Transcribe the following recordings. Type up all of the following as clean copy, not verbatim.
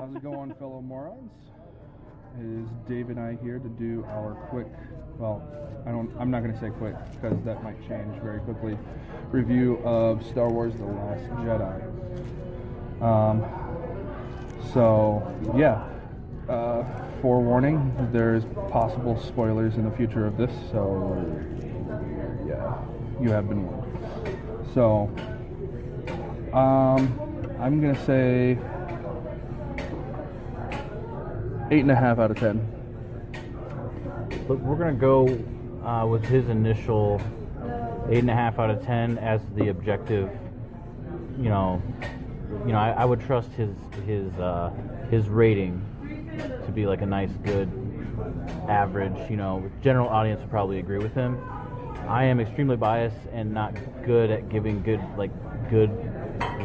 How's it going, fellow morons? It is Dave and I here to do our quick, well, I'm not going to say quick because that might change very quickly, review of Star Wars The Last Jedi. Forewarning, there's possible spoilers in the future of this, so yeah, you have been warned. So, I'm going to say 8.5 out of 10. But we're going to go with his initial 8.5 out of 10 as the objective. I would trust his rating to be like a nice, good, average. General audience would probably agree with him. I am extremely biased and not good at giving good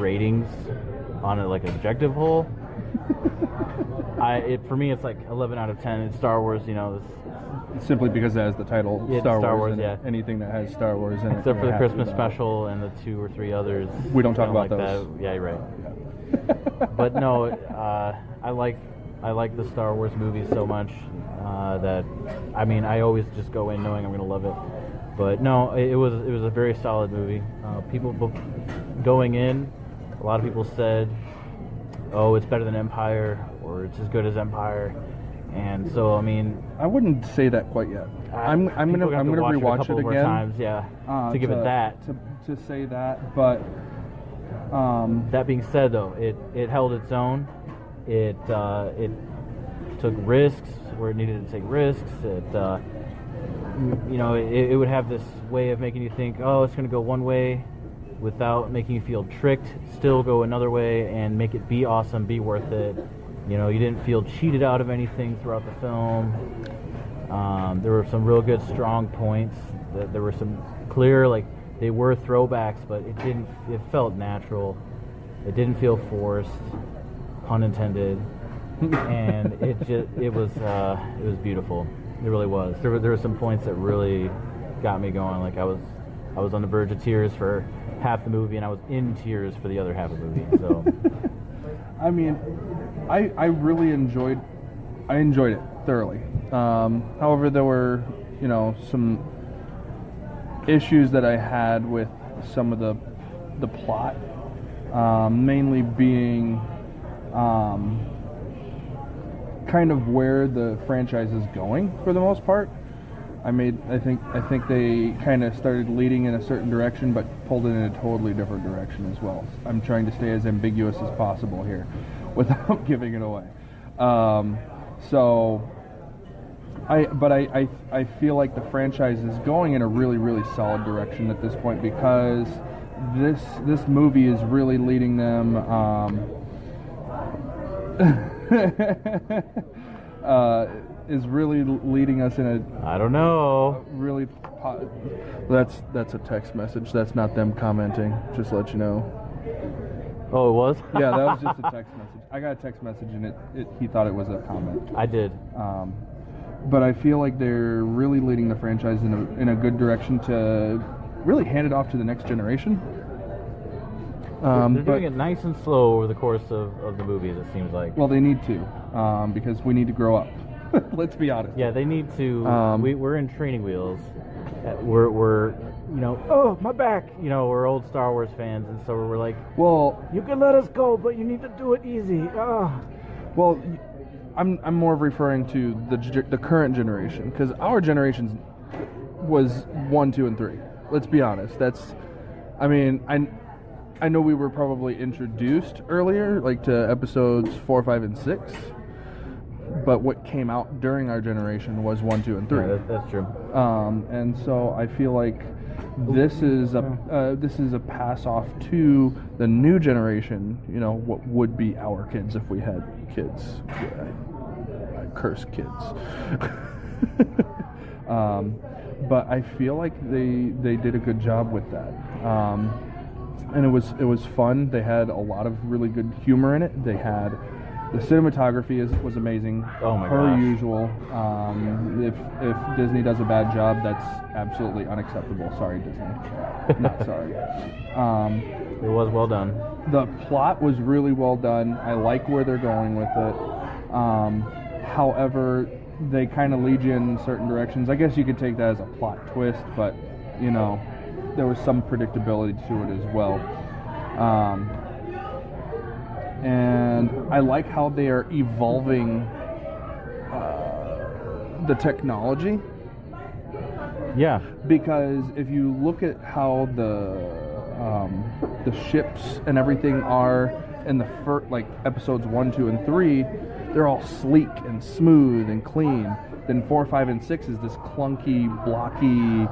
ratings on an objective whole. For me, it's like 11 out of 10. It's Star Wars, Simply because it has the title Star Wars, yeah. Anything that has Star Wars in it. Except for the Christmas special and the 2 or 3 others. We don't talk about those. That. Yeah, you're right. But no, I like the Star Wars movies so much that I always just go in knowing I'm going to love it. But no, it was a very solid movie. People going in, a lot of people said, "Oh, it's better than Empire," or "It's as good as Empire." And so, I wouldn't say that quite yet. I'm gonna rewatch it again. Times, to give it that. To say that, but that being said, though, it held its own. It took risks where it needed to take risks. It would have this way of making you think, oh, it's going to go one way without making you feel tricked, still go another way and make it be awesome, be worth it. You didn't feel cheated out of anything throughout the film. There were some real good, strong points. There were some clear, they were throwbacks, but it felt natural. It didn't feel forced, pun intended. And it was beautiful. It really was. There were some points that really got me going. I was on the verge of tears for half the movie, and I was in tears for the other half of the movie. So, I really enjoyed it thoroughly. However, there were some issues that I had with some of the plot, mainly being kind of where the franchise is going for the most part. I think they kind of started leading in a certain direction, but pulled it in a totally different direction as well. I'm trying to stay as ambiguous as possible here, without giving it away. I feel like the franchise is going in a really, really solid direction at this point, because this movie is really leading them. Is really leading us in a. I don't know. Really, that's a text message. That's not them commenting. Just to let you know. Oh, it was? Yeah, that was just a text message. I got a text message and he thought it was a comment. I did. But I feel like they're really leading the franchise in a good direction to really hand it off to the next generation. They're doing it nice and slow over the course of the movies, it seems like. Well, they need to, because we need to grow up. Let's be honest. Yeah, they need to. We're in training wheels. We're oh, my back. We're old Star Wars fans, and so we're like, well, you can let us go, but you need to do it easy. Oh. Well, I'm more referring to the current generation, because our generation was 1, 2, and 3. Let's be honest. I know we were probably introduced earlier, to episodes 4, 5, and 6. But what came out during our generation was 1, 2, and 3. Yeah, that's true. And so I feel like this is a pass off to the new generation. What would be our kids if we had kids. Yeah, I curse kids. But I feel like they did a good job with that. And it was fun. They had a lot of really good humor in it. They had. The cinematography was amazing, per usual. If Disney does a bad job, that's absolutely unacceptable. Sorry, Disney. Not sorry. It was well done. The plot was really well done. I like where they're going with it. However, they kind of lead you in certain directions. I guess you could take that as a plot twist, but, you know, there was some predictability to it as well. And I like how they are evolving the technology. Yeah. Because if you look at how the ships and everything are in the first, like episodes 1, 2, and 3, they're all sleek and smooth and clean. Then 4, 5, and 6 is this clunky, blocky,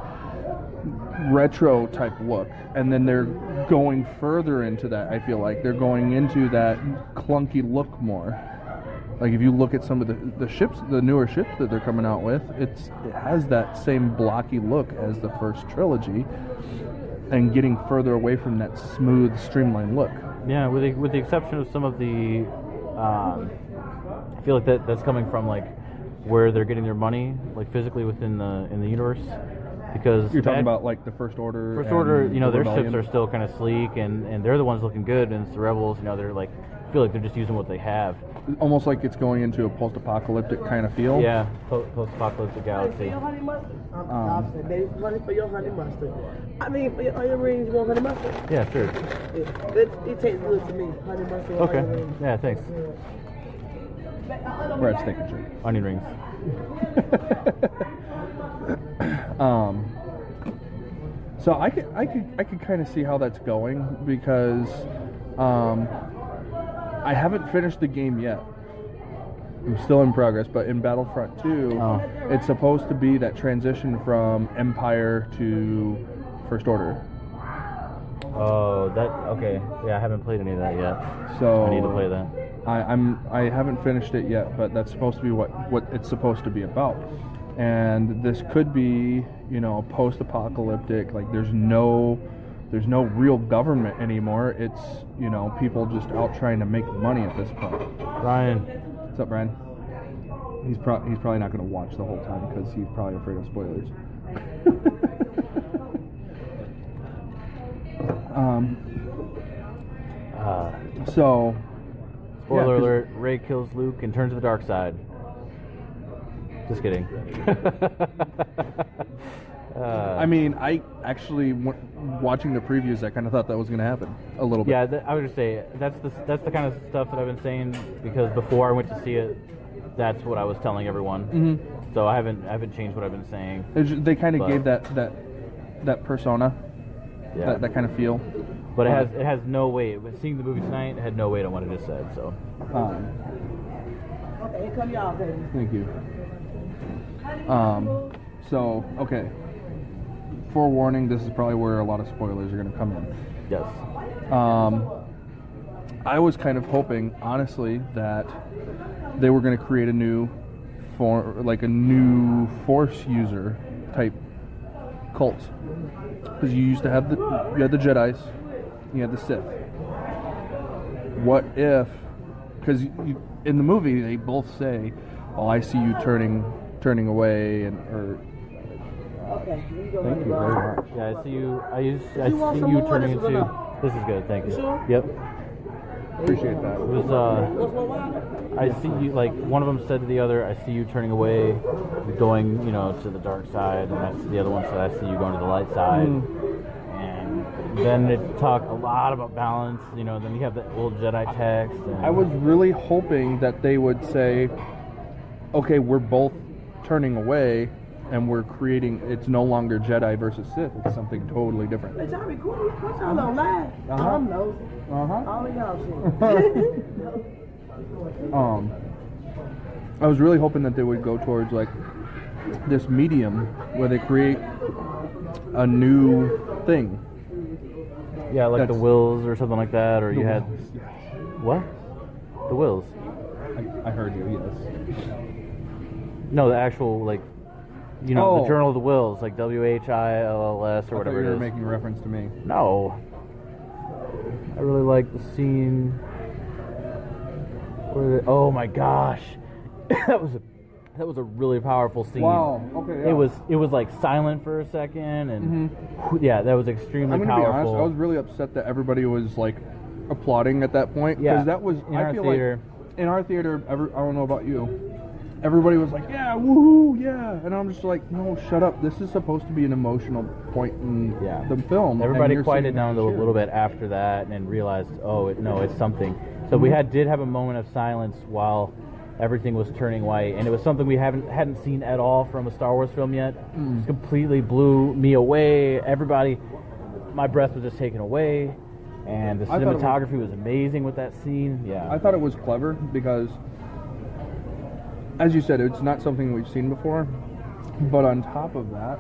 retro type look. And then they're going further into that. I feel like they're going into that clunky look more. Like if you look at some of the ships, the newer ships that they're coming out with, it has that same blocky look as the first trilogy, and getting further away from that smooth, streamlined look. Yeah, with the exception of some of the, I feel like that's coming from like where they're getting their money, like physically within in the universe. Because you're talking about like the First Order. First Order, you know, their ships are still kind of sleek, and they're the ones looking good, and it's the Rebels, you know, they're like, I feel like they're just using what they have. Almost like it's going into a post-apocalyptic kind of feel. Yeah, post-apocalyptic galaxy. For your honey mustard? Maybe honey for your honey mustard. I mean, for your onion rings, you want honey mustard? Yeah, sure. It tastes good to me. Honey mustard. Okay. Onion rings. Yeah, thanks. Bread, steak, and chicken. Onion rings. So I could kind of see how that's going, because I haven't finished the game yet. I'm still in progress, but in Battlefront 2, it's supposed to be that transition from Empire to First Order. Oh, okay. Yeah, I haven't played any of that yet. So I need to play that. I haven't finished it yet, but that's supposed to be what it's supposed to be about. And this could be, you know, post-apocalyptic. Like there's no real government anymore. It's, you know, people just out trying to make money at this point. Brian. What's up, Brian? He's probably not going to watch the whole time because he's probably afraid of spoilers. So, spoiler alert: Rey kills Luke and turns to the dark side. Just kidding. I mean, I actually, watching the previews, I kind of thought that was going to happen a little bit. Yeah, I would just say that's the kind of stuff that I've been saying, because before I went to see it, that's what I was telling everyone. Mm-hmm. So I haven't changed what I've been saying. They kind of gave that persona, yeah, that kind of feel. But it has no weight. Seeing the movie tonight, it had no weight on what I just said. So. Okay, here come y'all, baby. Thank you. So, okay. Forewarning, this is probably where a lot of spoilers are going to come in. Yes. I was kind of hoping, honestly, that they were going to create a new Force user type cult. Because you used to have you had the Jedis, you had the Sith. What if, because in the movie they both say, "Oh, I see you turning away," or. Okay, Thank you very much. Yeah, I see you. I see you turning into. This is good. Thank you. Sure? Yep. Appreciate that. It was. I see you. Like one of them said to the other, "I see you turning away, going, you know, to the dark side," and the other one said, "I see you going to the light side." And then it talked a lot about balance. You know, then you have the old Jedi text. And I was really hoping that they would say, "Okay, we're both turning away, and we're creating. It's no longer Jedi versus Sith. It's something totally different." Hey, y'all recording? What y'all don't lie? I'm nosy. All of y'all shit. I was really hoping that they would go towards like this medium where they create a new thing. Yeah, like the Wills or something like that, or you had Wills, yes. What? The Wills. I heard you. Yes. No, the actual like. You know, the Journal of the Wills, like WHILLS or whatever you it were is. making reference to me. No. I really like the scene where oh my gosh. that was a really powerful scene. Wow. Okay. Yeah. It was like silent for a second, and yeah, that was extremely I'm gonna powerful. be honest, I was really upset that everybody was like applauding at that point because Yeah. that was In our theater. like in our theater. I don't know about you. Everybody was like, "Yeah, woohoo, yeah," and I'm just like, "No, shut up. This is supposed to be an emotional point in the film." Everybody and you're quieted sitting there down a cheering. little bit after that and realized, no, it's something. So we did have a moment of silence while everything was turning white, and it was something we hadn't seen at all from a Star Wars film yet. It completely blew me away. Everybody, my breath was just taken away, and the cinematography was amazing with that scene. Yeah, I thought it was clever because, as you said, it's not something we've seen before. But on top of that,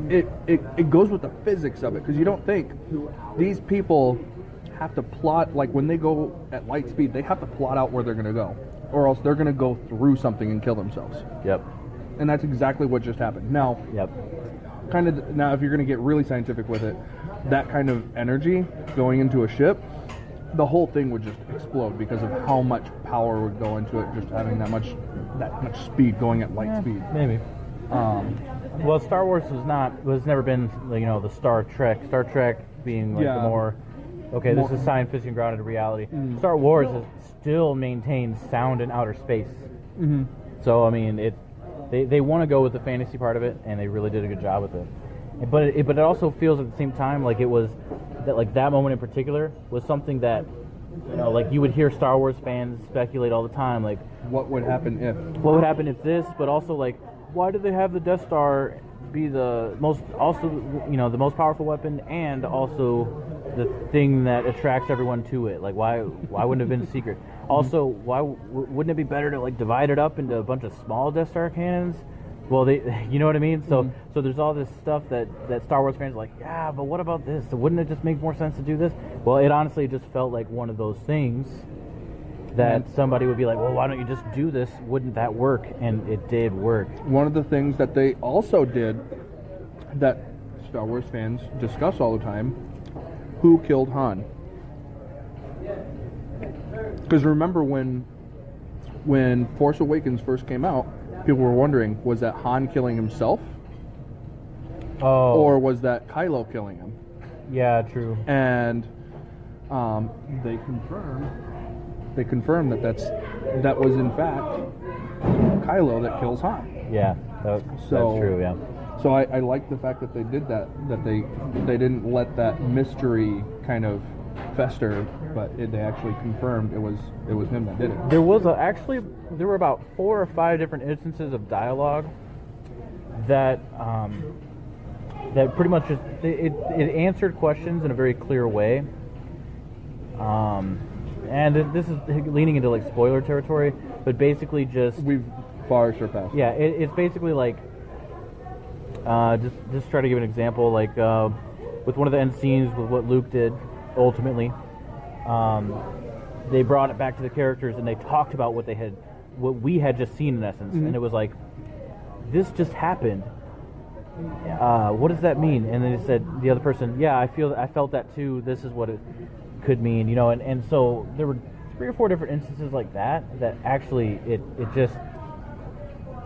it goes with the physics of it because you don't think these people have to plot, like when they go at light speed, they have to plot out where they're going to go, or else they're going to go through something and kill themselves. Yep. And that's exactly what just happened. Now, Yep. Now if you're going to get really scientific with it, that kind of energy going into a ship, the whole thing would just explode because of how much power would go into it, just having that much speed going at light speed. Maybe. Well, Star Wars was never been, the Star Trek. Star Trek being the more, this is science fiction grounded in reality. Star Wars still maintains sound in outer space. Mm-hmm. So I mean, they want to go with the fantasy part of it, and they really did a good job with it. But it also feels at the same time like it was that moment in particular was something that you would hear Star Wars fans speculate all the time, like what would happen if this, but also why did they have the Death Star be the most powerful weapon and also the thing that attracts everyone to it? Like why wouldn't it have been secret? Also, why wouldn't it be better to divide it up into a bunch of small Death Star cannons? Well, you know what I mean? So there's all this stuff that Star Wars fans are like, yeah, but what about this? So wouldn't it just make more sense to do this? Well, it honestly just felt like one of those things that somebody would be like, well, why don't you just do this? Wouldn't that work? And it did work. One of the things that they also did that Star Wars fans discuss all the time, who killed Han? Because remember when Force Awakens first came out, people were wondering, was that Han killing himself? Or was that Kylo killing him? Yeah, true. And they confirmed that was in fact Kylo that kills Han. Yeah, that's true, yeah. So I like the fact that they did that they didn't let that mystery kind of fester, but they actually confirmed it was him that did it. There were about 4 or 5 different instances of dialogue that pretty much just it answered questions in a very clear way. And this is leaning into spoiler territory, but basically we've far surpassed. Yeah, it's basically just try to give an example, with one of the end scenes with what Luke did. Ultimately, they brought it back to the characters and they talked about what we had just seen in essence, and it was like, this just happened. What does that mean? And then they said, the other person, yeah, I felt that too. This is what it could mean, and so there were 3 or 4 different instances like that actually it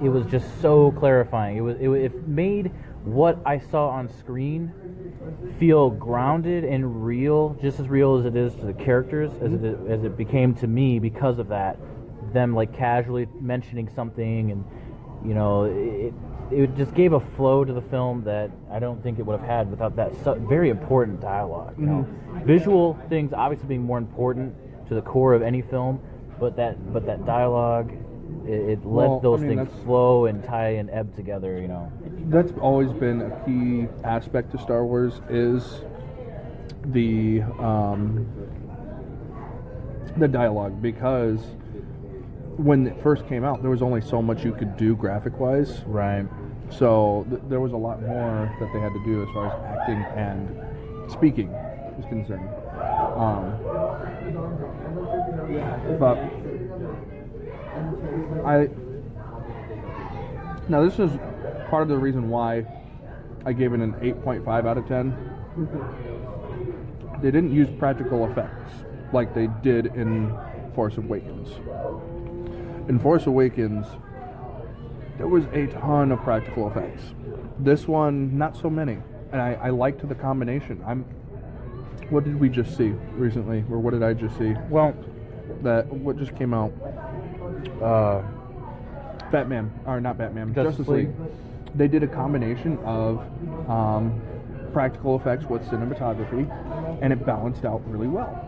was just so clarifying. It made what I saw on screen feel grounded and real, just as real as it is to the characters, as it became to me because of that. Them casually mentioning something, and it just gave a flow to the film that I don't think it would have had without that very important dialogue. Visual things obviously being more important to the core of any film, but that dialogue. It let those things flow and tie and ebb together, That's always been a key aspect to Star Wars is the dialogue, because when it first came out, there was only so much you could do graphic-wise. Right. So there was a lot more that they had to do as far as acting and speaking is concerned. But now this is part of the reason why I gave it an 8.5 out of 10. They didn't use practical effects like they did in Force Awakens. In Force Awakens, there was a ton of practical effects. This one, not so many. and I liked the combination. What did we just see recently, or what did I just see? Well, What just came out? Batman, or not Batman, Justice League. They did a combination of practical effects with cinematography, and it balanced out really well.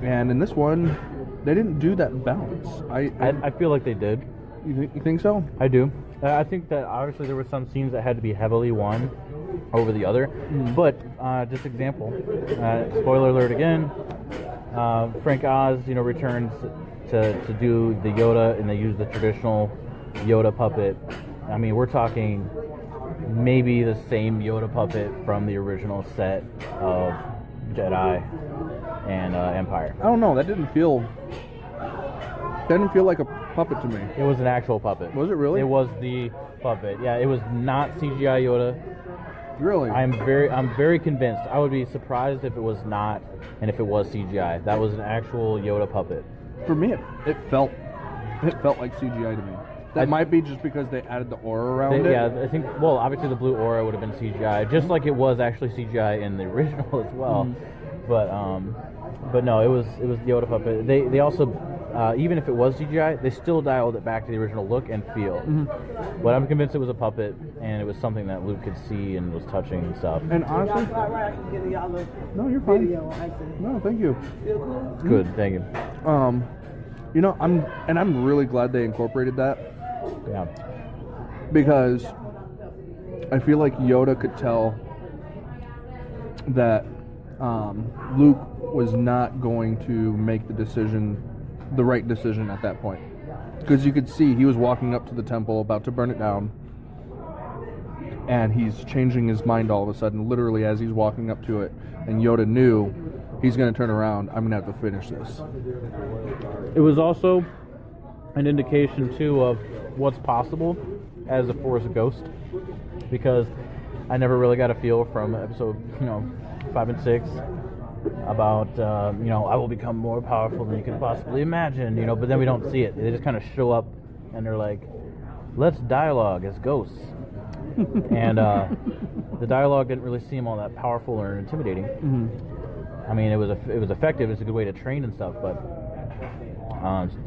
And in this one, they didn't do that balance. I feel like they did. You think so? I do. I think that obviously there were some scenes that had to be heavily one over the other. But just example, spoiler alert again. Frank Oz, returns to do the Yoda, and they use the traditional Yoda puppet. I mean, we're talking maybe the same Yoda puppet from the original set of Jedi and Empire. I don't know. That didn't feel like a puppet to me. It was an actual puppet. Was it really? It was the puppet. Yeah, it was not CGI Yoda. Really? I'm very convinced. I would be surprised if it was not, and if it was CGI. That was an actual Yoda puppet. For me, it felt like CGI to me. That might be just because they added the aura around it. Yeah, I think. Well, obviously the blue aura would have been CGI, just like it was actually CGI in the original as well. But no, it was the Yoda puppet. They also, even if it was CGI, they still dialed it back to the original look and feel. But I'm convinced it was a puppet, and it was something that Luke could see and was touching and stuff. And honestly, no, you're fine. No, thank you. Feel cool? Good, thank you. I'm really glad they incorporated that. Yeah. Because I feel like Yoda could tell that Luke was not going to make the right decision at that point. Because you could see he was walking up to the temple about to burn it down, and he's changing his mind all of a sudden, literally as he's walking up to it. And Yoda knew he's going to turn around. I'm going to have to finish this. It was also an indication too of what's possible as a Force ghost, because I never really got a feel from episode 5 and 6 about I will become more powerful than you can possibly imagine, but then we don't see it. They just kind of show up and they're like, let's dialogue as ghosts. And the dialogue didn't really seem all that powerful or intimidating. I mean, it was effective. It's a good way to train and stuff, but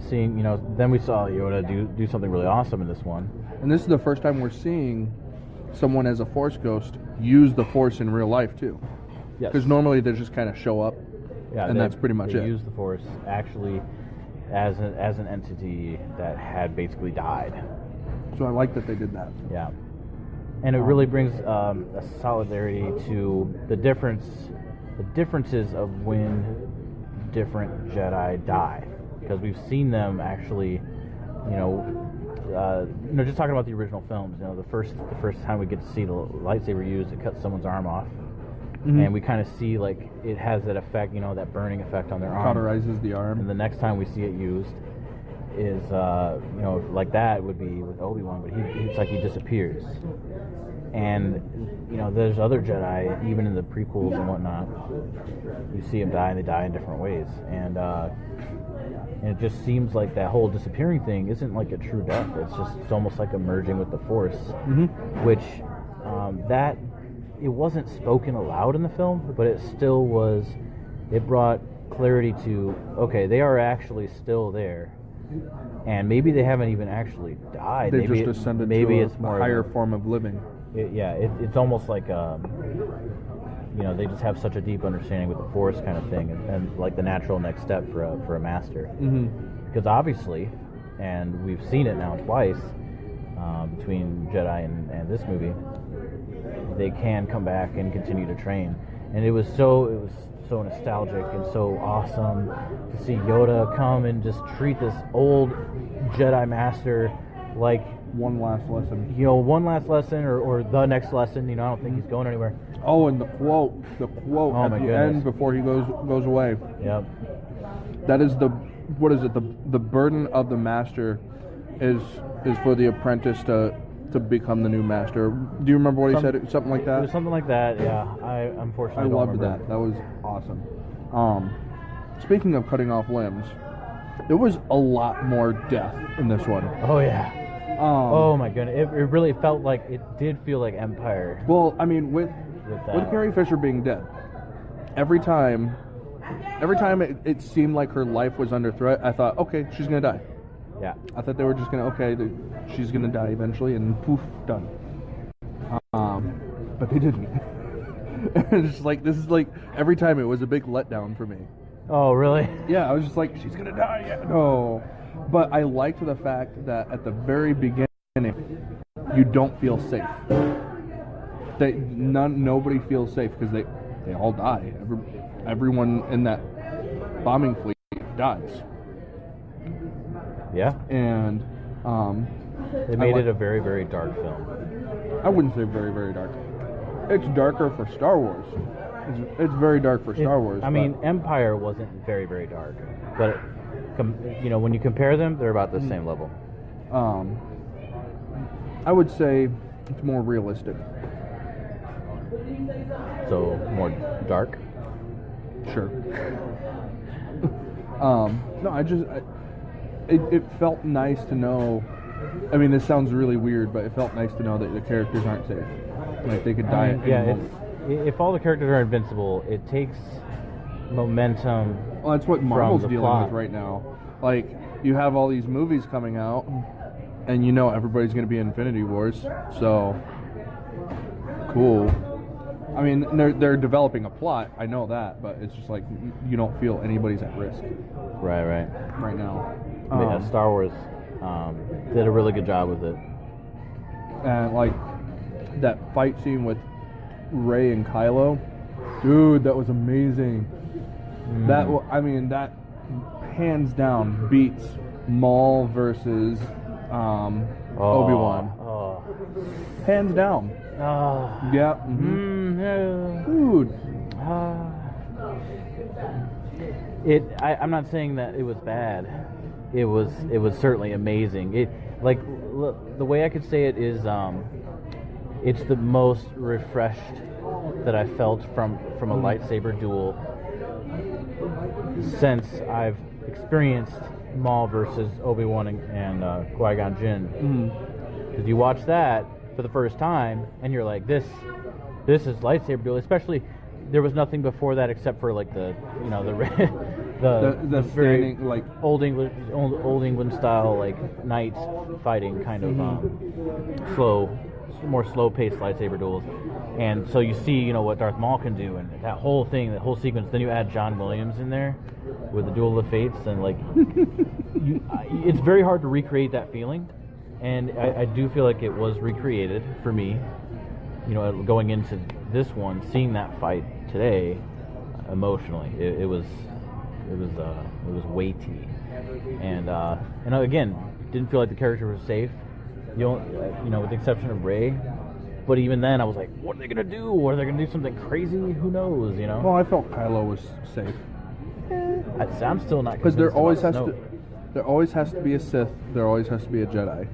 seeing, then we saw Yoda do something really awesome in this one. And this is the first time we're seeing someone as a Force ghost use the Force in real life too. Yes. Because normally they just kind of show up, and that's pretty much it. They use the Force actually as an entity that had basically died. So I like that they did that. Yeah. And it really brings a solidarity to the differences of when different Jedi die. Because we've seen them actually, just talking about the original films, the first time we get to see the lightsaber used, it cuts someone's arm off. And we kind of see like it has that effect, that burning effect on their arm. Cauterizes the arm. And the next time we see it used is, like that would be with Obi-Wan, but it's like he disappears. And, there's other Jedi, even in the prequels and whatnot, you see them die, and they die in different ways. And it just seems like that whole disappearing thing isn't like a true death. It's almost like a merging with the Force, which that it wasn't spoken aloud in the film, but it still was. It brought clarity to, okay, they are actually still there, and maybe they haven't even actually died. They just ascended to a higher form of living. It's almost like they just have such a deep understanding with the Force kind of thing, and like the natural next step for a master. Because obviously, and we've seen it now twice between Jedi and this movie, they can come back and continue to train. And it was so nostalgic and so awesome to see Yoda come and just treat this old Jedi master like one last lesson. One last lesson or the next lesson. I don't think he's going anywhere. Oh, and the quote at the end before he goes away. Yep. That is the burden of the master is for the apprentice to become the new master. Do you remember what he said? Something like that? It was something like that, yeah. I unfortunately don't loved remember. that. That was awesome. Speaking of cutting off limbs, there was a lot more death in this one. Oh, yeah. Oh, my goodness. It really felt like, it did feel like Empire. Well, I mean, with with that. With Carrie Fisher being dead, every time it seemed like her life was under threat, I thought, okay, she's gonna die. Yeah. I thought they were just gonna, she's gonna die eventually, and poof, done. But they didn't. It's just like, this is like, every time it was a big letdown for me. Oh, really? Yeah, I was just like, she's gonna die. Yeah, no. But I liked the fact that at the very beginning, you don't feel safe. Nobody feels safe because they all die. Everyone in that bombing fleet dies. Yeah. And they made it a very, very dark film. I wouldn't say very, very dark. It's darker for Star Wars. It's very dark for Star Wars. I mean, Empire wasn't very, very dark, but when you compare them, they're about the same level. I would say it's more realistic. So more dark. Sure. No, it felt nice to know. I mean, this sounds really weird, but it felt nice to know that the characters aren't safe. Like they could die. If all the characters are invincible, it takes momentum. Well, that's what Marvel's from the dealing plot. with right now. Like, you have all these movies coming out, and you know everybody's going to be in Infinity Wars. So, cool. I mean, they're developing a plot. I know that, but it's just like you don't feel anybody's at risk. Right now. Yeah, Star Wars did a really good job with it. And like that fight scene with Rey and Kylo, dude, that was amazing. That hands down beats Maul versus Obi-Wan. Oh. Hands down. Yeah. Dude. I'm not saying that it was bad. It was certainly amazing. The way I could say it is, it's the most refreshed that I felt from a lightsaber duel since I've experienced Maul versus Obi-Wan and Qui-Gon Jinn. Because you watch that for the first time, and you're like, this is lightsaber duel. Especially, there was nothing before that except for like the the very standing, like old England style, like knights fighting kind of more slow paced lightsaber duels. And so you see, what Darth Maul can do, and that whole sequence. Then you add John Williams in there with the Duel of the Fates, and like, it's very hard to recreate that feeling. And I do feel like it was recreated for me. Going into this one, seeing that fight today, emotionally, it was weighty, and again, didn't feel like the character was safe. With the exception of Rey. But even then, I was like, what are they gonna do? Are they gonna do something crazy? Who knows? Well, I felt Kylo was safe. I'm still not, because there always has to be a Sith. There always has to be a Jedi.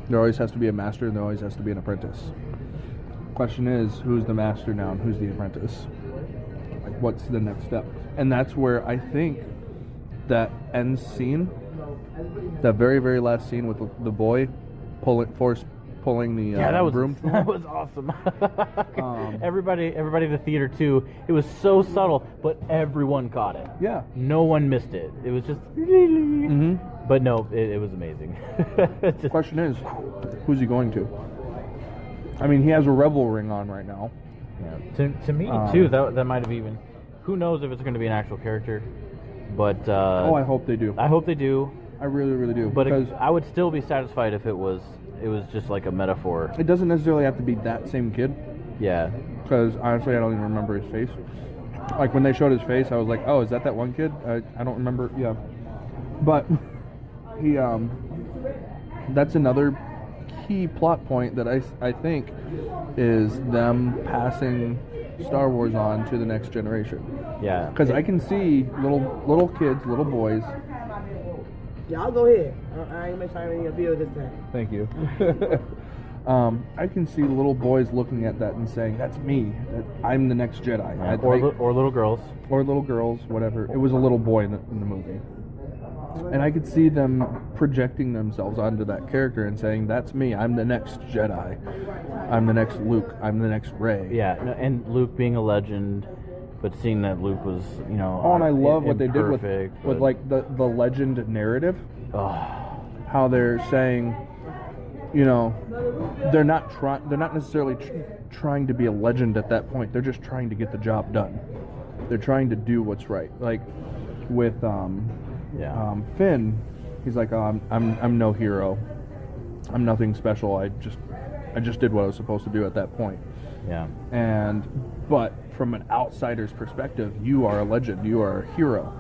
There always has to be a master, and there always has to be an apprentice. Question is, who's the master now, and who's the apprentice? Like, what's the next step? And that's where I think that end scene, that very, very last scene with the boy pulling the broom. That was awesome. Everybody in the theater too. It was so subtle, but everyone caught it. Yeah. No one missed it. It was just. But no, it was amazing. The question is, who's he going to? I mean, he has a rebel ring on right now. Yeah. To me too, that might have even. Who knows if it's going to be an actual character? But I hope they do. I hope they do. I really, really do. But I would still be satisfied if it was just like a metaphor. It doesn't necessarily have to be that same kid. Yeah. Because honestly, I don't even remember his face. Like when they showed his face, I was like, "Oh, is that one kid?" I don't remember. Yeah. But he that's another key plot point that I think is them passing Star Wars on to the next generation. Yeah. Because I can see little kids, little boys. Yeah, I'll go ahead. I ain't make sure I'm in your video this time. Thank you. I can see little boys looking at that and saying, "That's me. I'm the next Jedi." Or little girls. Or little girls, whatever. It was a little boy in the movie. And I could see them projecting themselves onto that character and saying, that's me, I'm the next Jedi. I'm the next Luke, I'm the next Rey. Yeah, and Luke being a legend, but seeing that Luke was, you know... Oh, and I love what they did with like, the legend narrative. Oh. How they're saying, you know, they're not necessarily trying to be a legend at that point. They're just trying to get the job done. They're trying to do what's right. Like, with... Finn, he's like, oh, I'm no hero. I'm nothing special. I just did what I was supposed to do at that point. Yeah. But from an outsider's perspective, you are a legend. You are a hero.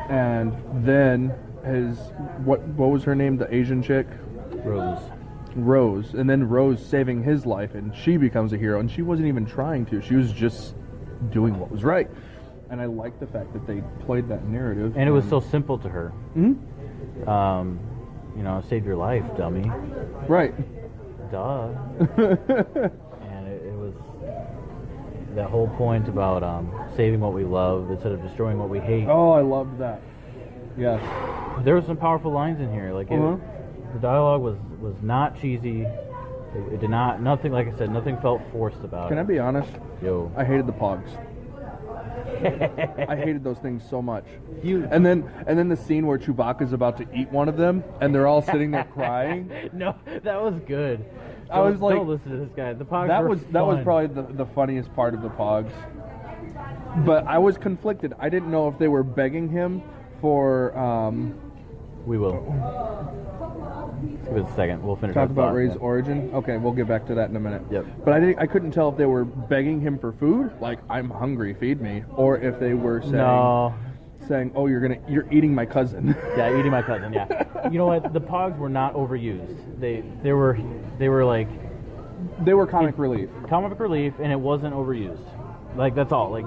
And then what was her name? The Asian chick? Rose. And then Rose saving his life, and she becomes a hero. And she wasn't even trying to. She was just doing what was right. And I like the fact that they played that narrative. And it was so simple to her. Mm-hmm. You know, saved your life, dummy. Right. Duh. And it was that whole point about saving what we love instead of destroying what we hate. Oh, I loved that. Yes. There were some powerful lines in here. Like, the dialogue was not cheesy. It did not, nothing, like I said, nothing felt forced about it. Can I be honest? Yo. I hated the pogs. I hated those things so much. And then the scene where Chewbacca's about to eat one of them, and they're all sitting there crying. No, that was good. I was like, don't listen to this guy. The pogs that was probably the funniest part of the pogs. But I was conflicted. I didn't know if they were begging him for. We will. Give it a second. We'll finish. Talk about Rey's origin. Okay, we'll get back to that in a minute. Yep. But I couldn't tell if they were begging him for food, like I'm hungry, feed me, or if they were saying, oh, you're eating my cousin. Yeah, eating my cousin. Yeah. You know what? The pogs were not overused. They were like. They were comic relief. Comic relief, and it wasn't overused. Like, that's all. Like,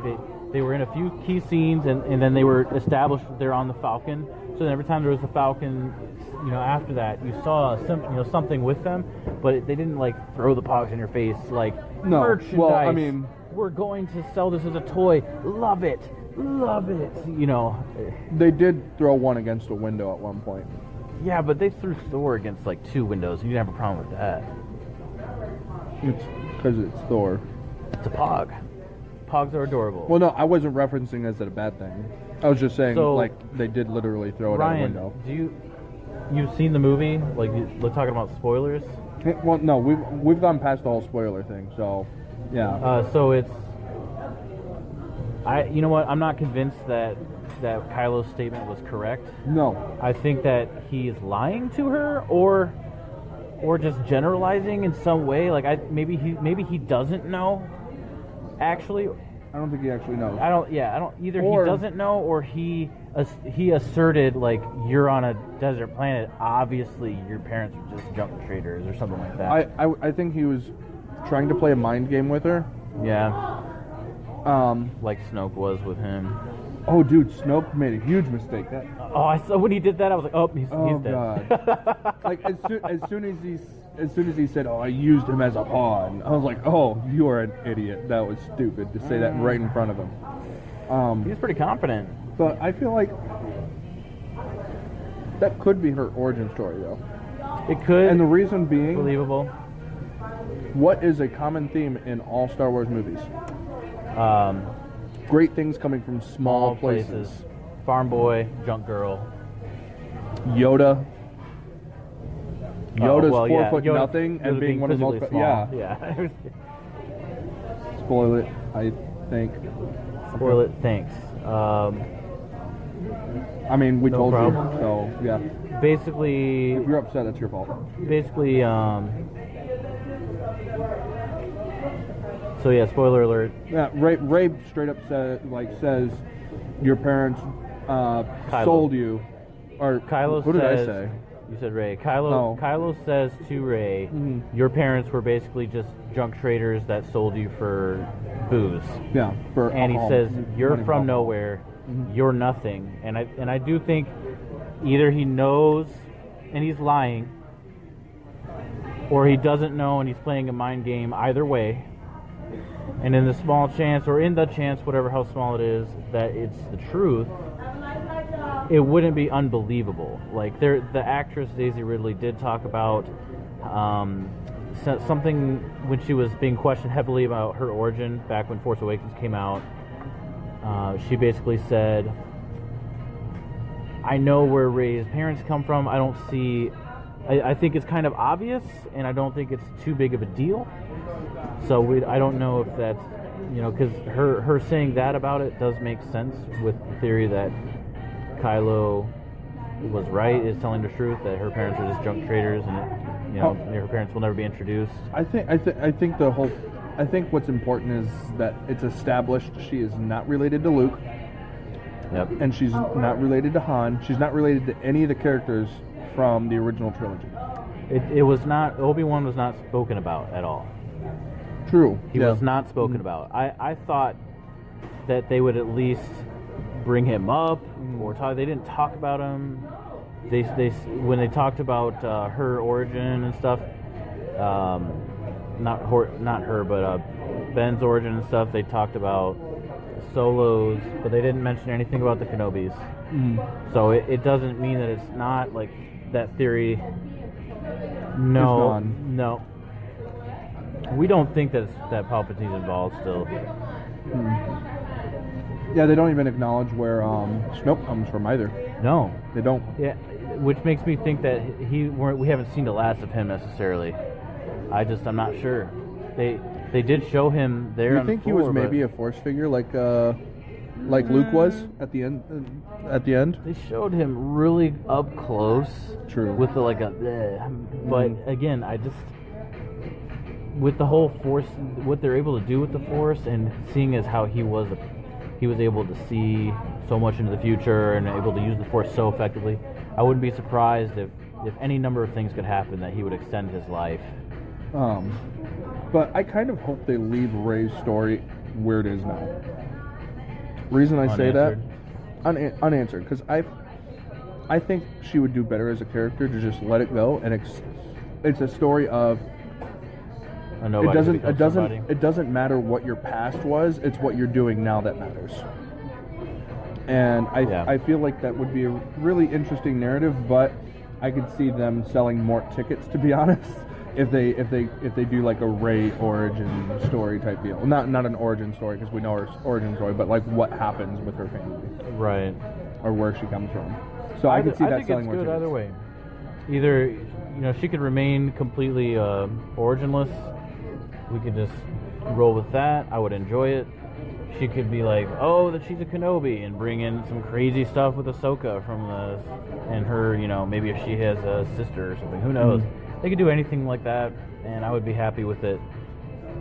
they were in a few key scenes, and then they were established they're on the Falcon. So then every time there was a Falcon, you know, after that, you saw something with them, but they didn't, like, throw the pogs in your face, like, no. Merchandise. Well, I mean, we're going to sell this as a toy. Love it. You know. They did throw one against a window at one point. Yeah, but they threw Thor against, like, 2 windows, and you didn't have a problem with that. It's because it's Thor. It's a pog. Pogs are adorable. Well, no, I wasn't referencing as a bad thing. I was just saying, like, they did literally throw it out a window. You've seen the movie? Like, we're talking about spoilers? Well, no, we've gone past the whole spoiler thing, so, yeah. So it's... you know what? I'm not convinced that Kylo's statement was correct. No. I think that he is lying to her, or just generalizing in some way. Like, maybe he doesn't know. Actually, I don't think he actually knows. I don't. Either he doesn't know, or he asserted, like, you're on a desert planet. Obviously, your parents are just junk traders or something like that. I think he was trying to play a mind game with her. Yeah. Like Snoke was with him. Oh, dude, Snoke made a huge mistake. I saw when he did that. I was like, oh, he's dead. God. Like, as soon as he said, oh, I used him as a pawn, I was like, oh, you are an idiot. That was stupid to say that right in front of him. He's pretty confident. But I feel like that could be her origin story, though. It could. And the reason being... Believable. What is a common theme in all Star Wars movies? Great things coming from small places. Farm boy, junk girl. Yoda's well, 4 foot Yoda, nothing and being one of the most... Small. Yeah. Spoil it, I think. Spoil it, thanks. I mean, we told problem. you, so, yeah. Basically... If you're upset, that's your fault. Basically, so, yeah, spoiler alert. Yeah, Ray straight up says, your parents sold you. Or, Kylo who did I say? You said Ray. Kylo says to Ray, your parents were basically just junk traders that sold you for booze. Yeah, for and alcohol. He says, you're from nowhere, you're nothing. And I do think either he knows and he's lying, or he doesn't know and he's playing a mind game. Either way. And in the small chance, or in the chance, whatever how small it is, that it's the truth, it wouldn't be unbelievable. Like the actress Daisy Ridley did talk about something when she was being questioned heavily about her origin back when Force Awakens came out. She basically said, I know where Rey's parents come from. I don't see... I think it's kind of obvious, and I don't think it's too big of a deal. So I don't know if that's... because her saying that about it does make sense with the theory that Kylo was right, is telling the truth, that her parents are just junk traders, and her parents will never be introduced. I think what's important is that it's established she is not related to Luke. Yep. And she's not related to Han. She's not related to any of the characters from the original trilogy. It was not... Obi-Wan was not spoken about at all. True. He was not spoken about. I thought that they would at least bring him up or talk. They didn't talk about him. They when they talked about her origin and stuff, not her, but Ben's origin and stuff. They talked about Solos, but they didn't mention anything about the Kenobis. So it doesn't mean that it's not like that theory. No. We don't think that Palpatine's involved still. Yeah, they don't even acknowledge where Snoke comes from either. No, they don't. Yeah, which makes me think that we haven't seen the last of him necessarily. I'm not sure. They did show him there. You think he was maybe a Force figure like Luke was at the end? They showed him really up close. True. With but again, I just with the whole Force, what they're able to do with the Force, and seeing as how he was able to see so much into the future and able to use the Force so effectively, I wouldn't be surprised if any number of things could happen that he would extend his life. But I kind of hope they leave Rey's story where it is now. Reason I say that, unanswered, because I think she would do better as a character to just let it go, and it's a story of it doesn't matter what your past was, it's what you're doing now that matters. And I feel like that would be a really interesting narrative, but I could see them selling more tickets, to be honest, if they do like a Rey origin story type deal. Not an origin story, because we know her origin story, but like what happens with her family, right, or where she comes from. So I could see that selling more tickets. Either way. Either she could remain completely originless. We could just roll with that. I would enjoy it. She could be like, oh, that she's a Kenobi, and bring in some crazy stuff with Ahsoka and her, maybe if she has a sister or something. Who knows? They could do anything like that, and I would be happy with it.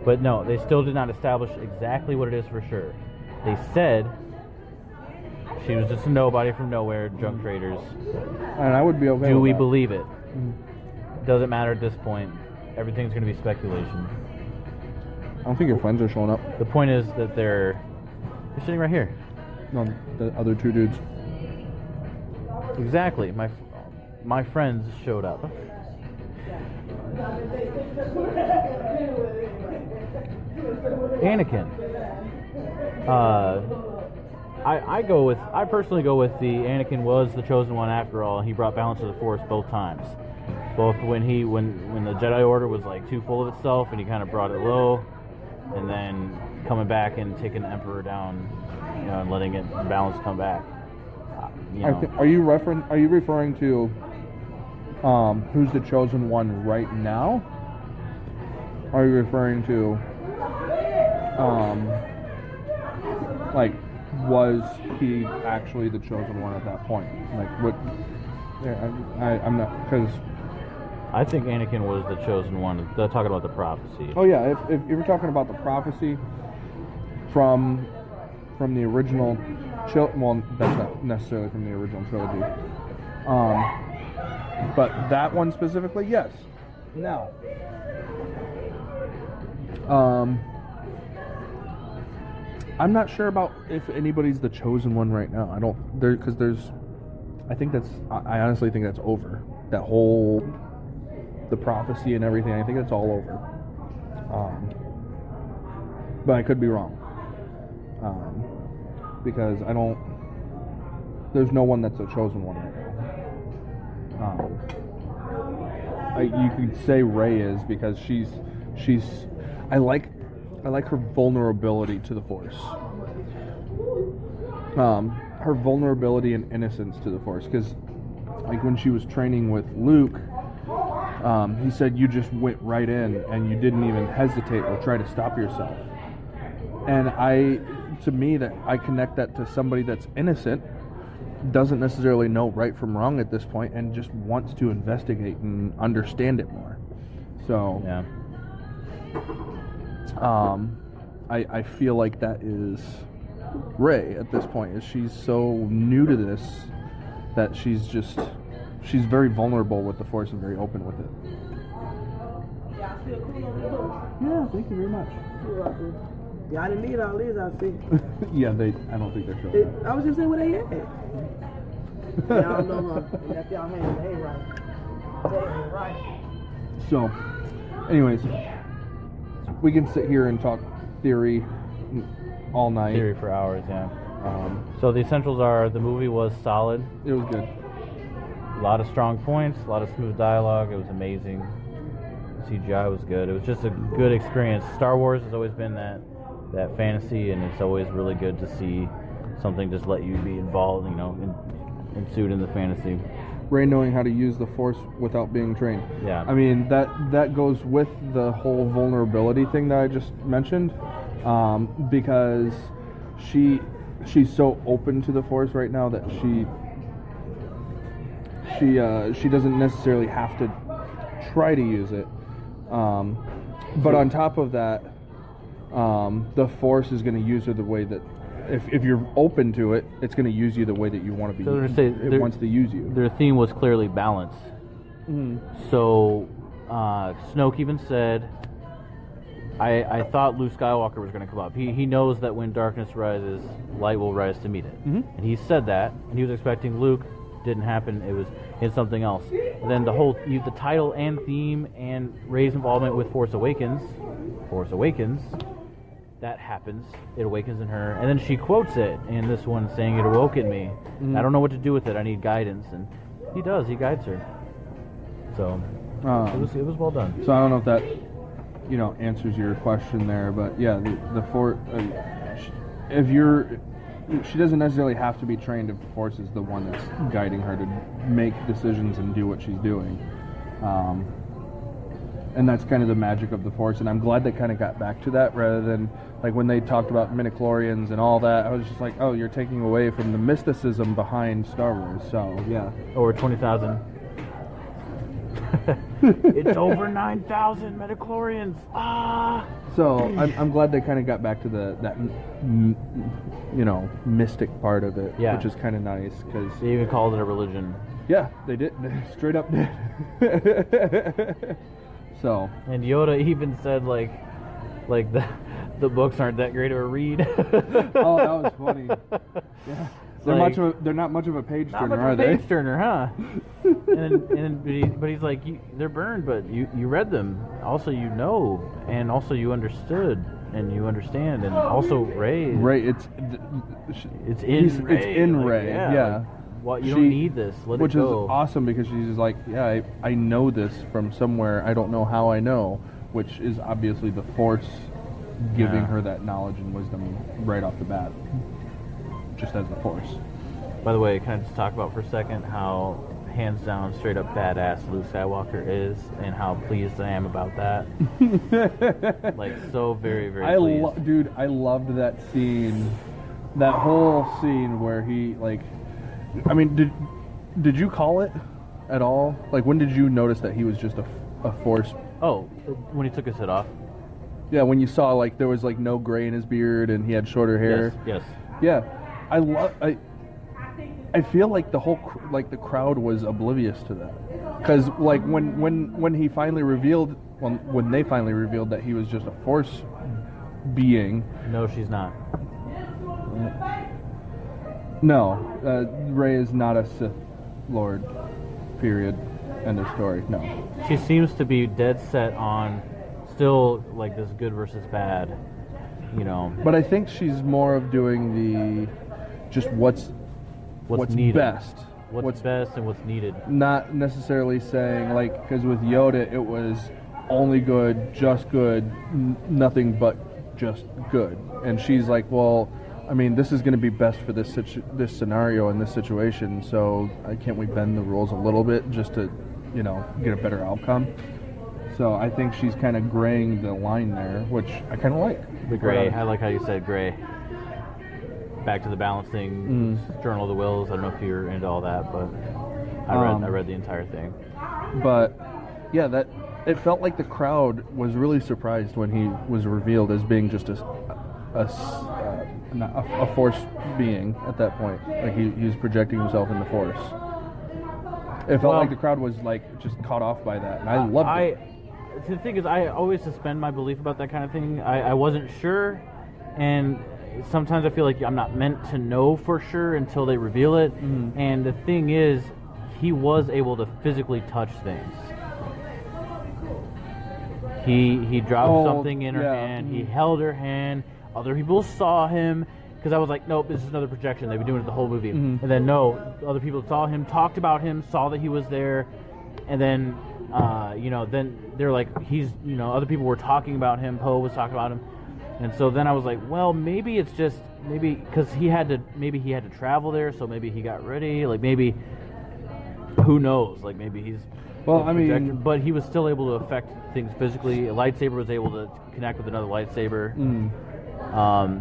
But no, they still did not establish exactly what it is for sure. They said she was just a nobody from nowhere, junk traders. And I would be okay with that. Do we believe it? Doesn't matter at this point. Everything's going to be speculation. I don't think your friends are showing up. The point is that they're sitting right here. No, the other two dudes. Exactly. My friends showed up. Anakin. I personally go with the Anakin was the chosen one after all. He brought balance to the Force both times. Both when the Jedi Order was like too full of itself and he kind of brought it low, and then coming back and taking the Emperor down, and letting it balance come back. Are you referring to who's the chosen one right now? Are you referring to was he actually the chosen one at that point? Like what? Yeah, I'm not, because I think Anakin was the chosen one. They're talking about the prophecy. Oh yeah, if you're talking about the prophecy from the original, well, that's not necessarily from the original trilogy. But that one specifically, yes. Now, I'm not sure about if anybody's the chosen one right now. I honestly think that's over. That whole, the prophecy and everything, I think that's all over. But I could be wrong. Because There's no one that's a chosen one right now. You could say Rey is because she's. I like her vulnerability to the Force. Her vulnerability and innocence to the Force, because like when she was training with Luke, he said you just went right in and you didn't even hesitate or try to stop yourself. And I connect that to somebody that's innocent, doesn't necessarily know right from wrong at this point, and just wants to investigate and understand it more. So Yeah. I feel like that is Rey at this point. Is she's so new to this that she's very vulnerable with the Force and very open with it. Yeah, I feel cool over there. Yeah, thank you very much. You're welcome. Yeah, I didn't need all these, I see. Yeah, I don't think they're showing. I was just saying where they at. Y'all know her. And if y'all hands, they ain't right. They ain't right. So, anyways, we can sit here and talk theory all night. Theory for hours, yeah. So the essentials are: the movie was solid. It was good. A lot of strong points, a lot of smooth dialogue. It was amazing. CGI was good. It was just a good experience. Star Wars has always been that fantasy, and it's always really good to see something just let you be involved, ensued in the fantasy. Rey knowing how to use the Force without being trained. Yeah. I mean, that goes with the whole vulnerability thing that I just mentioned, because she's so open to the Force right now that she doesn't necessarily have to try to use it. But on top of that, the Force is going to use her the way that, if you're open to it, it's going to use you the way that you want to be. So it wants to use you. Their theme was clearly balance. Mm-hmm. So Snoke even said, I thought Luke Skywalker was going to come up. He knows that when darkness rises, light will rise to meet it. Mm-hmm. And he said that, and he was expecting Luke. Didn't happen. It was something else. And then the title and theme and Rey's involvement with Force Awakens, that happens. It awakens in her, and then she quotes it in this one, saying, "It awoke in me. Mm-hmm. I don't know what to do with it. I need guidance." And he does. He guides her. So it was well done. So I don't know if that answers your question there, but yeah, the Force. She doesn't necessarily have to be trained if the Force is the one that's guiding her to make decisions and do what she's doing. And that's kind of the magic of the Force, and I'm glad they kind of got back to that rather than like when they talked about midichlorians and all that. I was just like, oh, you're taking away from the mysticism behind Star Wars. So yeah, over 20,000. It's over 9,000 midichlorians. So I'm glad they kind of got back to that mystic part of it, yeah, which is kind of nice because they even called it a religion. Yeah, they did. They straight up did. So. And Yoda even said like the books aren't that great of a read. Oh, that was funny. Yeah. They're not much of a page turner, are they? Page turner, huh? But he's like, they're burned, but you read them. Also, and also you understood, and you understand, and also Rey. Rey, it's in Rey. It's in Rey. Yeah. Like, you don't need this. Let it go. Which is awesome because she's just like, yeah, I know this from somewhere. I don't know how I know, which is obviously the Force giving her that knowledge and wisdom right off the bat. Just as the Force. By the way, can I just talk about for a second how hands down straight up badass Luke Skywalker is and how pleased I am about that. Like so very, very pleased. Dude, I loved that scene. That whole scene where he did you call it at all? Like when did you notice that he was just a Force? Oh, when he took his head off. Yeah, when you saw like there was like no gray in his beard and he had shorter hair. Yes. Yeah. I feel like the whole the crowd was oblivious to that, because like when he finally revealed when they finally revealed that he was just a Force being. No, she's not. No, Rey is not a Sith Lord. Period. End of story. No. She seems to be dead set on still like this good versus bad. But I think she's more of doing the just what's what's needed. best. What's best and what's needed. Not necessarily saying, like, because with Yoda it was only good, just good, nothing but just good. And she's like, well, I mean, this is going to be best for this scenario and this situation, so can't we bend the rules a little bit just to, you know, get a better outcome? So I think she's kind of graying the line there, which I kind of like. The gray. I like how you said gray. Back to the balance thing, Journal of the Wills. I don't know if you're into all that, but I read the entire thing. But yeah, that it felt like the crowd was really surprised when he was revealed as being just a Force being at that point. Like he was projecting himself in the Force. It felt like the crowd was like just caught off by that, and I loved it. The thing is, I always suspend my belief about that kind of thing. I wasn't sure, and sometimes I feel like I'm not meant to know for sure until they reveal it. And the thing is, he was able to physically touch things. He dropped something in her hand. He held her hand. Other people saw him, because I was like, nope, this is another projection. They've been doing it the whole movie. And then no, other people saw him, talked about him, saw that he was there, and then then they're like, other people were talking about him. Poe was talking about him. And so then I was like, well, maybe it's just, because he had to travel there, so maybe he got ready, like maybe, who knows, like maybe he's, but he was still able to affect things physically. A lightsaber was able to connect with another lightsaber.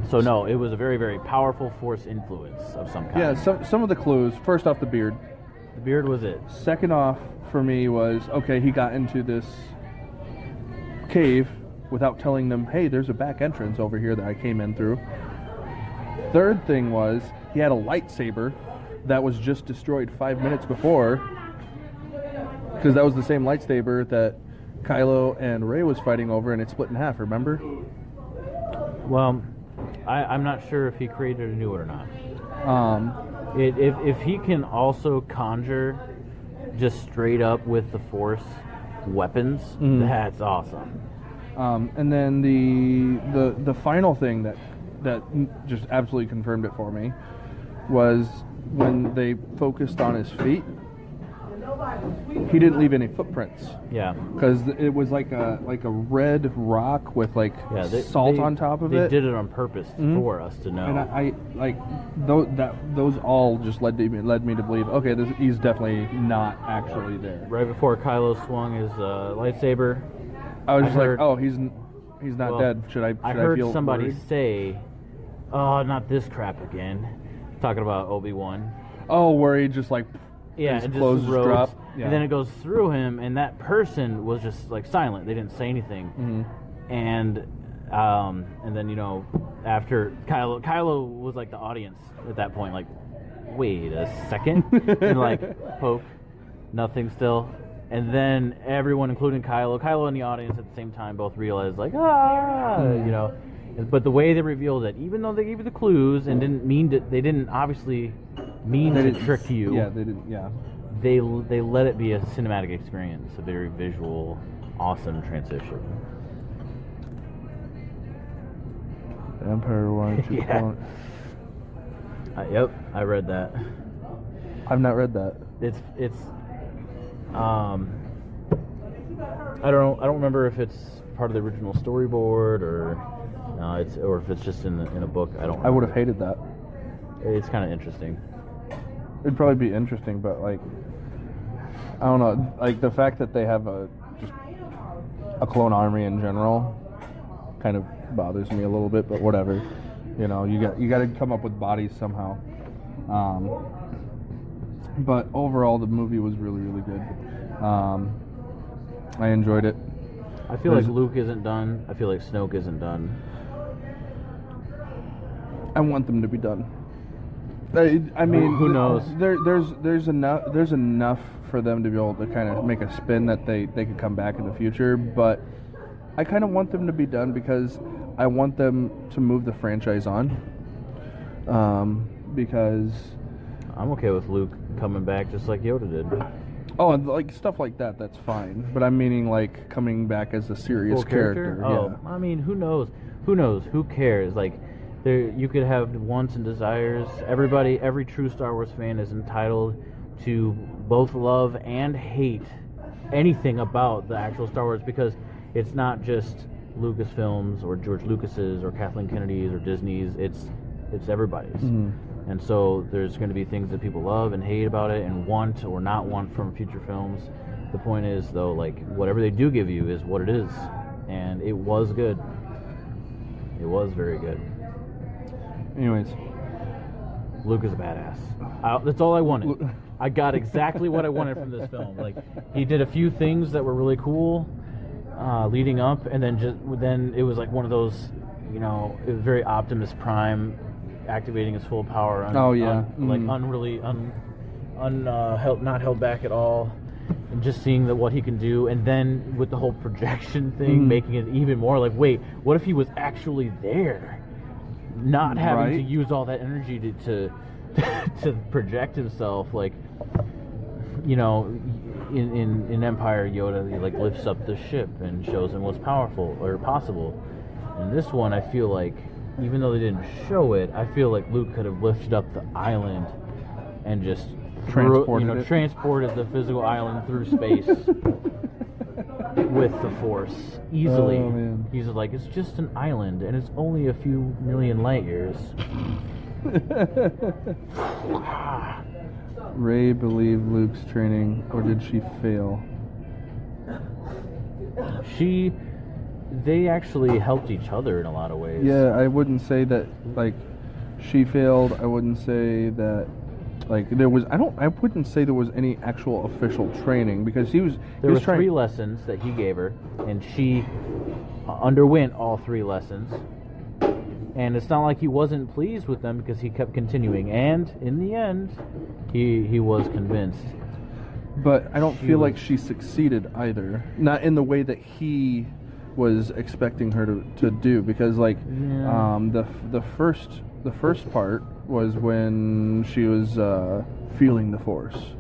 So no, it was a very, very powerful Force influence of some kind. Yeah, some of the clues, first off, the beard. The beard was it. Second off, for me, was, okay, he got into this cave without telling them, hey, there's a back entrance over here that I came in through. Third thing was, he had a lightsaber that was just destroyed 5 minutes before, because that was the same lightsaber that Kylo and Rey was fighting over, and it split in half, remember? Well, I'm not sure if he created a new one or not. If he can also conjure just straight up with the Force weapons, that's awesome. And then the final thing that just absolutely confirmed it for me was when they focused on his feet. He didn't leave any footprints. Yeah, because it was like a red rock with salt on top of it. They did it on purpose for us to know. And I like those all just led me to believe, okay, he's definitely not actually there. Right before Kylo swung his lightsaber, I was like, oh, he's not dead. Should I heard feel somebody worried? say, oh, not this crap again. Talking about Obi-Wan. Oh, where he just his clothes just drop. Yeah. And then it goes through him, and that person was just silent. They didn't say anything. And then after Kylo was like the audience at that point, like, wait a second, and poke, nothing still. And then everyone, including Kylo and the audience at the same time, both realized But the way they revealed it, even though they gave you the clues and they didn't obviously mean to trick you. Yeah, they didn't. Yeah. They let it be a cinematic experience, a very visual, awesome transition. The Empire wants you. Yep, I read that. I've not read that. It's I don't remember if it's part of the original storyboard or if it's just in a book. I don't remember. I would have hated that. It's kind of interesting. It'd probably be interesting, but I don't know, the fact that they have a clone army in general kind of bothers me a little bit, but whatever. You got to come up with bodies somehow. But overall, the movie was really, really good. I enjoyed it. I feel like Luke isn't done. I feel like Snoke isn't done. I want them to be done. I mean, who knows? There's enough for them to be able to kind of make a spin that they could come back in the future, but I kind of want them to be done because I want them to move the franchise on. Because I'm okay with Luke coming back just like Yoda did. Oh, and stuff like that, that's fine. But I'm meaning coming back as a serious character. Oh, yeah. I mean, who knows? Who cares? There, you could have wants and desires. Every true Star Wars fan is entitled to both love and hate anything about the actual Star Wars, because it's not just Lucasfilms or George Lucas's or Kathleen Kennedy's or Disney's. It's everybody's. Mm-hmm. And so there's going to be things that people love and hate about it and want or not want from future films. The point is, though, like, whatever they do give you is what it is. And it was good. It was very good. Anyways. Luke is a badass. That's all I wanted. I got exactly what I wanted from this film. Like, he did a few things that were really cool leading up, and then it was like one of those, you know, it was very Optimus Prime activating his full power. Like not held back at all, and just seeing what he can do, and then with the whole projection thing, making it even more like, wait, what if he was actually there, not having to use all that energy to project himself? Like, you know, in Empire, Yoda, he like lifts up the ship and shows him what's powerful or possible. In this one, I feel like, even though they didn't show it, I feel like Luke could have lifted up the island and just transported the physical island through space with the Force easily. Oh, man. He's like, it's just an island and it's only a few million light years. Rey believed Luke's training, or did she fail? They actually helped each other in a lot of ways. Yeah, I wouldn't say that, like, she failed. I wouldn't say that, like, there was, I wouldn't say there was any actual official training, because there were 3 lessons that he gave her, and she underwent all 3 lessons. And it's not like he wasn't pleased with them, because he kept continuing. And in the end, he was convinced. But I don't feel like she succeeded either. Not in the way that he was expecting her to do, because like the first part was when she was feeling the Force,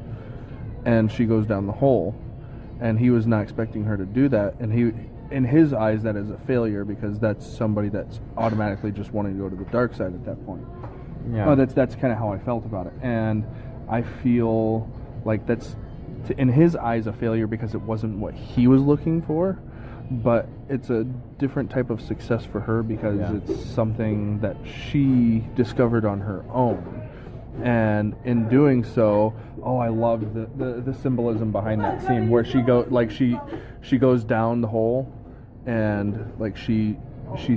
and she goes down the hole, and he was not expecting her to do that, and he, in his eyes, that is a failure, because that's somebody that's automatically just wanting to go to the dark side at that point. Yeah. That's kind of how I felt about it, and I feel like that's, in his eyes, a failure because it wasn't what he was looking for. But it's a different type of success for her, because it's something that she discovered on her own. And in doing so, I love the symbolism behind that scene where she goes down the hole, and like she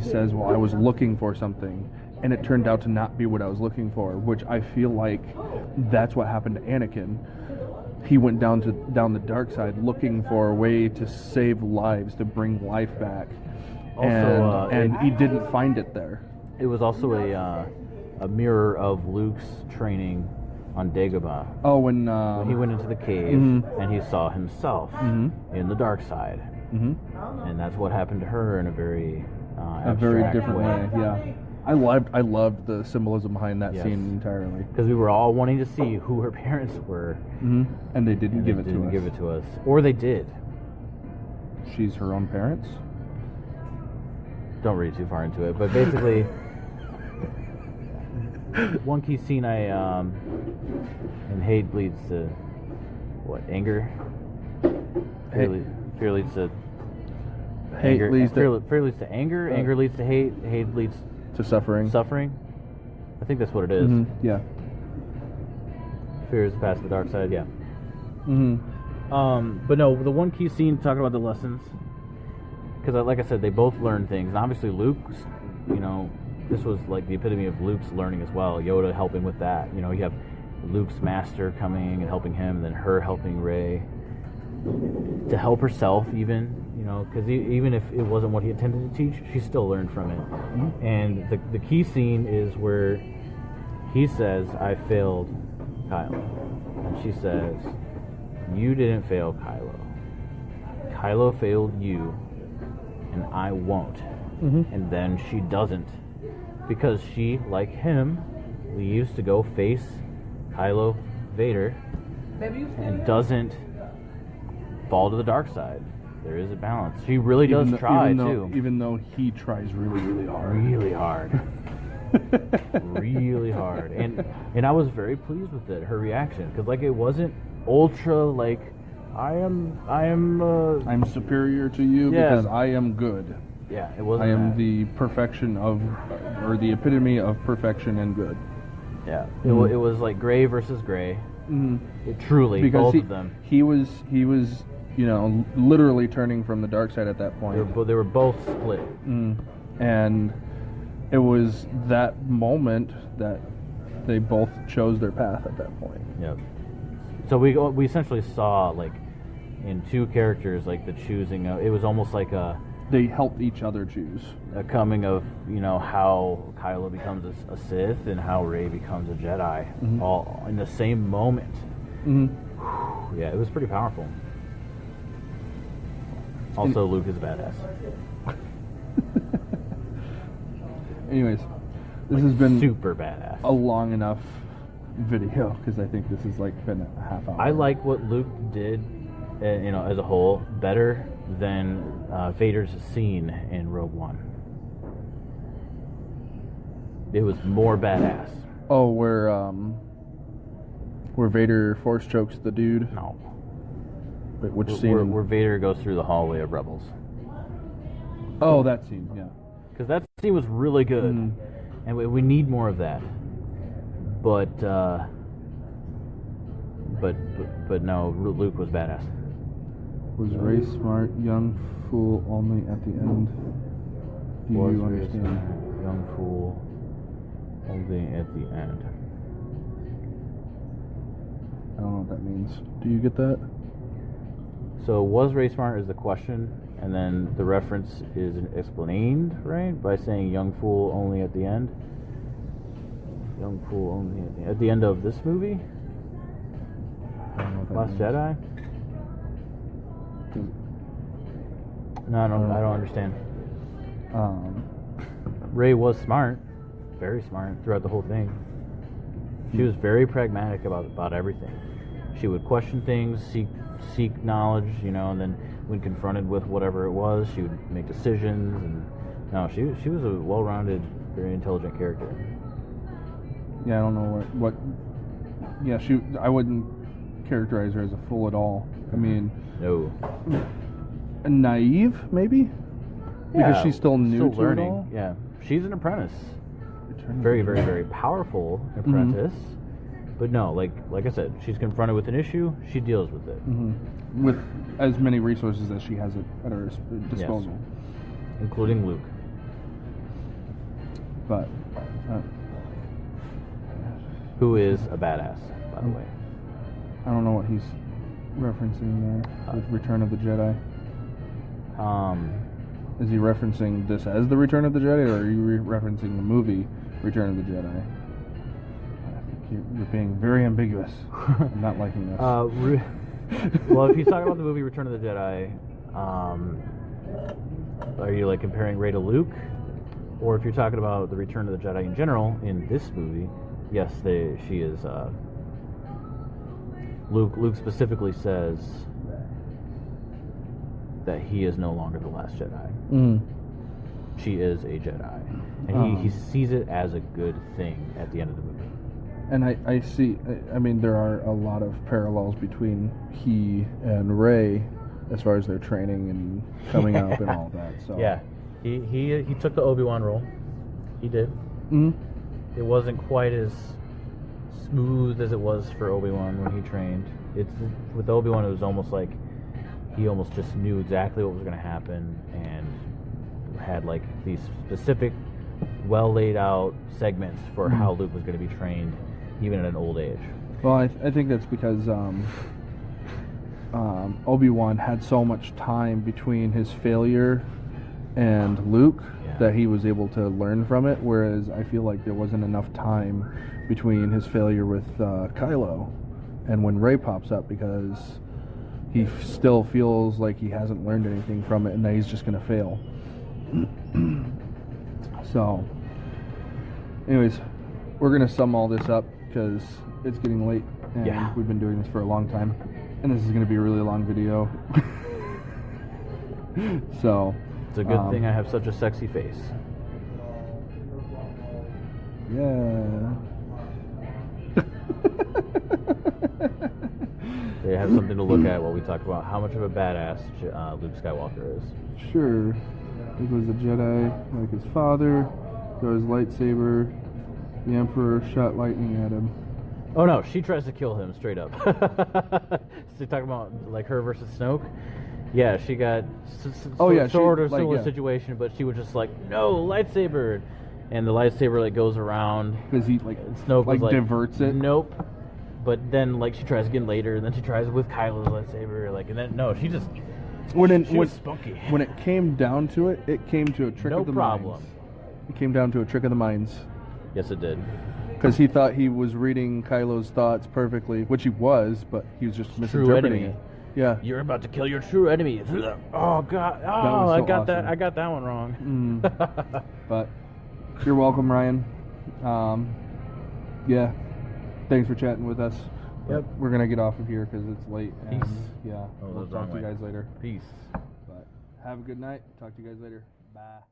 says, well, I was looking for something, and it turned out to not be what I was looking for, which I feel like that's what happened to Anakin. He went down the dark side looking for a way to save lives, to bring life back. Also, and he didn't find it there. It was also a mirror of Luke's training on Dagobah. Oh, when he went into the cave and he saw himself in the dark side. Mm-hmm. And that's what happened to her in a very different way. Yeah. I loved the symbolism behind that scene entirely. Because we were all wanting to see who her parents were. Mm-hmm. And they didn't give it to us. Or they did. She's her own parents? Don't read too far into it. But basically, one key scene in hate leads to, what, anger? Fear leads to... Fear leads to anger. Anger leads to hate. Hate leads to suffering. I think that's what it is. Mm-hmm. Yeah. Fear is the path to the dark side. Yeah. Mm-hmm. But no, the one key scene talking about the lessons, because like I said, they both learned things, and obviously Luke's, this was like the epitome of Luke's learning as well. Yoda helping with that. You have Luke's master coming and helping him, and then her helping Rey to help herself, even. Because even if it wasn't what he intended to teach, she still learned from it. Mm-hmm. And the key scene is where he says, I failed Kylo. And she says, you didn't fail Kylo. Kylo failed you, and I won't. Mm-hmm. And then she doesn't. Because she, like him, leaves to go face Kylo Vader and doesn't fall to the dark side. There is a balance. She really does try, too. Even though he tries really, really hard. Really hard. really hard, and I was very pleased with it. Her reaction, because like it wasn't ultra like I'm superior to you Yeah. because I am good. yeah, it wasn't. I am that. the perfection of, or the epitome of perfection and good. Yeah, it was like gray versus gray. It truly, Because both of them. he was, you know, literally turning from the dark side at that point. They were both split. And it was that moment that they both chose their path at that point. Yep. So we essentially saw like in two characters like the choosing of, it was almost like They helped each other choose. a coming of, you know, how Kylo becomes a Sith and how Rey becomes a Jedi, all in the same moment. Yeah, it was pretty powerful. Also, Luke is a badass. Anyways, this has been Super badass. a long enough video because I think this has like been a half hour. I like what Luke did, you know, as a whole, better than Vader's scene in Rogue One. It was more badass. Oh, where Vader force chokes the dude. No. Wait, which scene? Where Vader goes through the hallway of Rebels. Oh, that scene. Yeah. Because that scene was really good, and we need more of that. But no, Luke was badass. Was Rey smart, young fool only at the end? Do Was you Rey understand? smart, young fool only at the end. I don't know what that means. Do you get that? So was Rey smart is the question, and then the reference is explained, right, by saying young fool only at the end. Young fool only at the end of this movie, I don't know what that Last means. Jedi. No, I don't understand. Rey was smart, very smart throughout the whole thing. She was very pragmatic about everything. She would question things, seek knowledge, you know, and then when confronted with whatever it was, she would make decisions. And no, she was a well-rounded, very intelligent character. Yeah, I don't know what. Yeah, I wouldn't characterize her as a fool at all. I mean, No. naive maybe, because Yeah, she's still new to learning. it all. Yeah, she's an apprentice. Return of Very, the very, Jedi. very powerful apprentice. But no, like I said, she's confronted with an issue, she deals with it, With as many resources as she has at her disposal. including Luke. But Who is a badass, by the way. I don't know what he's referencing there with Return of the Jedi. Is he referencing this as the Return of the Jedi, or are you referencing the movie Return of the Jedi? I think you're being very ambiguous. I'm not liking this. Well, if he's talking about the movie Return of the Jedi, are you like comparing Rey to Luke? Or if you're talking about the Return of the Jedi in general, in this movie, yes, she is. Luke specifically says that he is no longer the last Jedi. She is a Jedi, and he sees it as a good thing at the end of the movie. And I see. I mean, there are a lot of parallels between he and Rey as far as their training and coming up and all that. So Yeah, he took the Obi-Wan role. He did. It wasn't quite as smooth as it was for Obi-Wan when he trained. It's with Obi-Wan, it was almost like he almost just knew exactly what was going to happen and had like these specific, well laid out segments for how Luke was going to be trained, even at an old age. Well, I think that's because Obi-Wan had so much time between his failure and Luke that he was able to learn from it, whereas I feel like there wasn't enough time between his failure with Kylo and when Rey pops up, because he still feels like he hasn't learned anything from it and that he's just going to fail. So, anyways, we're going to sum all this up because it's getting late and we've been doing this for a long time, and this is going to be a really long video. So it's a good thing I have such a sexy face. Yeah. They have something to look at while we talk about how much of a badass Luke Skywalker is. Sure. He was a Jedi like his father. Got his lightsaber. The Emperor shot lightning at him. Oh no, she tries to kill him straight up. So talking about like her versus Snoke. Yeah, she got sort of similar situation, but she was just like, no, lightsaber, and the lightsaber like goes around because he Snoke like was, diverts it. Nope. But then like she tries again later, and then she tries it with Kylo's lightsaber, like, and then no, she just she was spunky. When it came down to it, it came to a trick of the minds. It came down to a trick of the minds. Yes, it did. Because he thought he was reading Kylo's thoughts perfectly, which he was, but he was just misinterpreting it. Yeah. You're about to kill your true enemy. Oh God! Oh, I got that. I got that one wrong. But you're welcome, Ryan. Yeah. Thanks for chatting with us. Yep. We're gonna get off of here because it's late. Peace. And yeah. We'll talk to you guys later. Peace. But have a good night. Talk to you guys later. Bye.